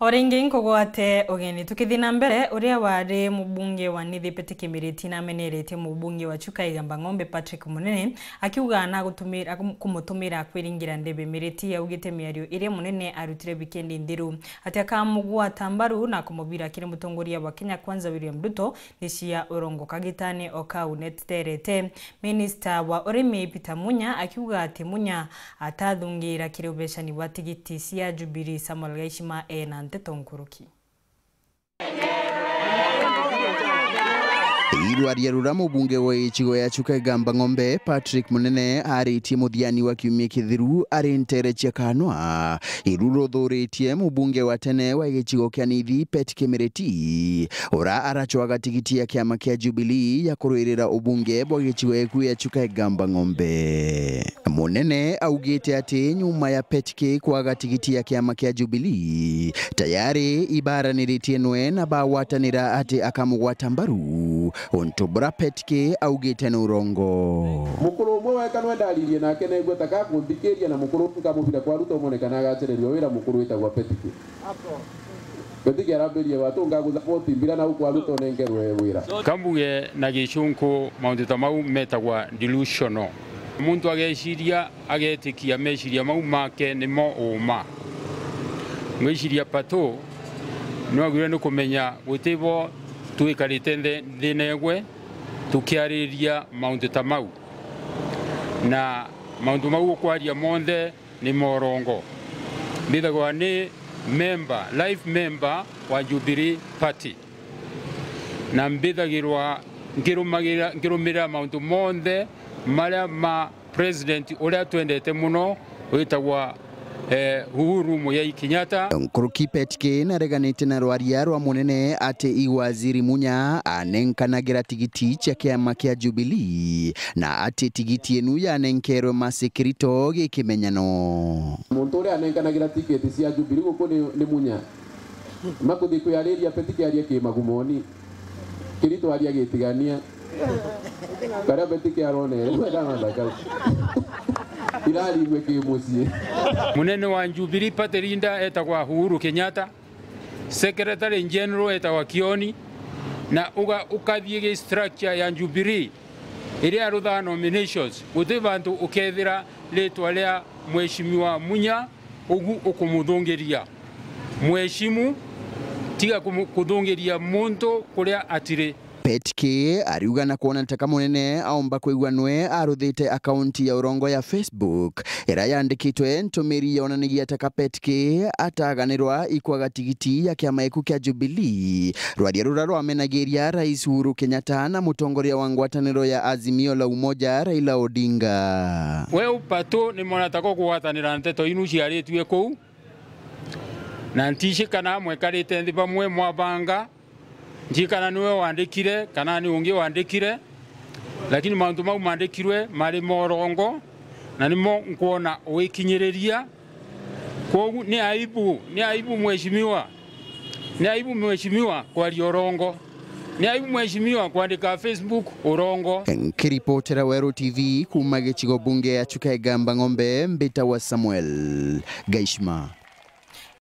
Oringi nkogwate ogeni tukithina mbere uria wari mubunge wa Nithi Petkey Vs namenerete mubunge wa CIAWE ng'ombe Patrick Munene akiuga na kumutumira kwiringira ndebe miriti yaugite miario iria Munene arutire wikendi ndiru ati akamugwata mbaru na kumubira kire mutongoria wa Kenya Kwanza William Ruto nishia urongo kagitane okau neterete. Minister wa urimi Peter MUNYA akiuga ati MUNYA atathungira kire ubeshani wa tigiti cia Jubilee Samuel Gaishima na Ntetonkuruki. Irwaria rura mubunge wa ichigo ya CIAWE ng'ombe Patrick Munene aritie muthiani wa kiumia kithiru ari nterechia kanwa iruro thuritie mubunge wa tene wa ichigo kia Nithi Petkey Vs ora arachwaga tigiti ya kiama kia Jubilee ya kuruirira ubunge bwa ichigo ya CIAWE ng'ombe. Munene augite ati nyuma ya Petkey kwaga tigiti ya kiama kia Jubilee tayari ibaraniritie nwe na bawatanira ati akamugwata mbaru ontobra Petkey augite na urongo. Mukuru umwe wa kanwa ndaririe nake negwe taka kumbikiria na mukuru tukamubira kwa Ruto monekana agacererio wira mukuru witagwa Petkey. Petkey araberie watu ngaguza poti mbira na ukwa Ruto nengerwe wira. Kambuge na gicunku maundu tamau metagwa delusional. Muntu ageciria agetikia meciria mau make nimo uma. Ngwiciria Pato no agire no kumenya gutibo tuikarite thinegwe tukiariria maundu tamau na maundu mau kwaria monde ni morongo bithagwa ni life member wa Jubilee Party na mbithagirwa ngirumira maundu monde maria ma president uria twendete muno witagwa Uhuru Muigai Kenyatta. Nkuruki Petkey nareganite na rwaria rwa Munene ati iwaziri MUNYA anenkanagira tigiti cia kiama kia Jubilee na ati tigiti enu yanenkerwe masikirito gikimenyano. Muntu uria anenkanagira tigiti cia Jubilee guko ni MUNYA makuthi kwiyariria Petkey arie kimagumoni kirito aria gitigania karia Petkey arone wega ndaka irari weke musie. Munene wa Jubilee Party linda etagwa Uhuru Kenyatta, Secretary General etagwa Kioni na ukathie structure ya Jubilee iria rutha nominations guti bantu ukethira letwa ria mheshimiwa MUNYA ugu ukumuthungiria mheshimu tiga kuthungiria muntu kuria atire. Petkey ariuga na kuona taka Munene aomba kuigwa nwe aruthite akaunti ya urongo ya Facebook ira yandikitwe ntumiri yonanigia taka Petkey ataganirwa ikwaga tigiti ya kiama iku kia Jubilee rwaria rura rwamenagiria Rais Uhuru Kenyatta na mutongoria wa ngwataniro ya Azimio la Umoja Raila Odinga. We Pato ni mwana tako kuwatanira nteto inu ciaritwe kou na ntishikana mwekarite nthi bamwe mwabanga njikana niwe wandikire kana ni ungi wandikire lakini maundu mau mandikirwe mari morongo na nimo nkuona wikinyiriria kwa ni aibu mheshimiwa kwa urongo ni aibu mheshimiwa kuandika Facebook urongo. Nkiripotera Wero TV kuma gichigo bunge ya CIAWE ng'ombe mbita wa Samuel Gaishima.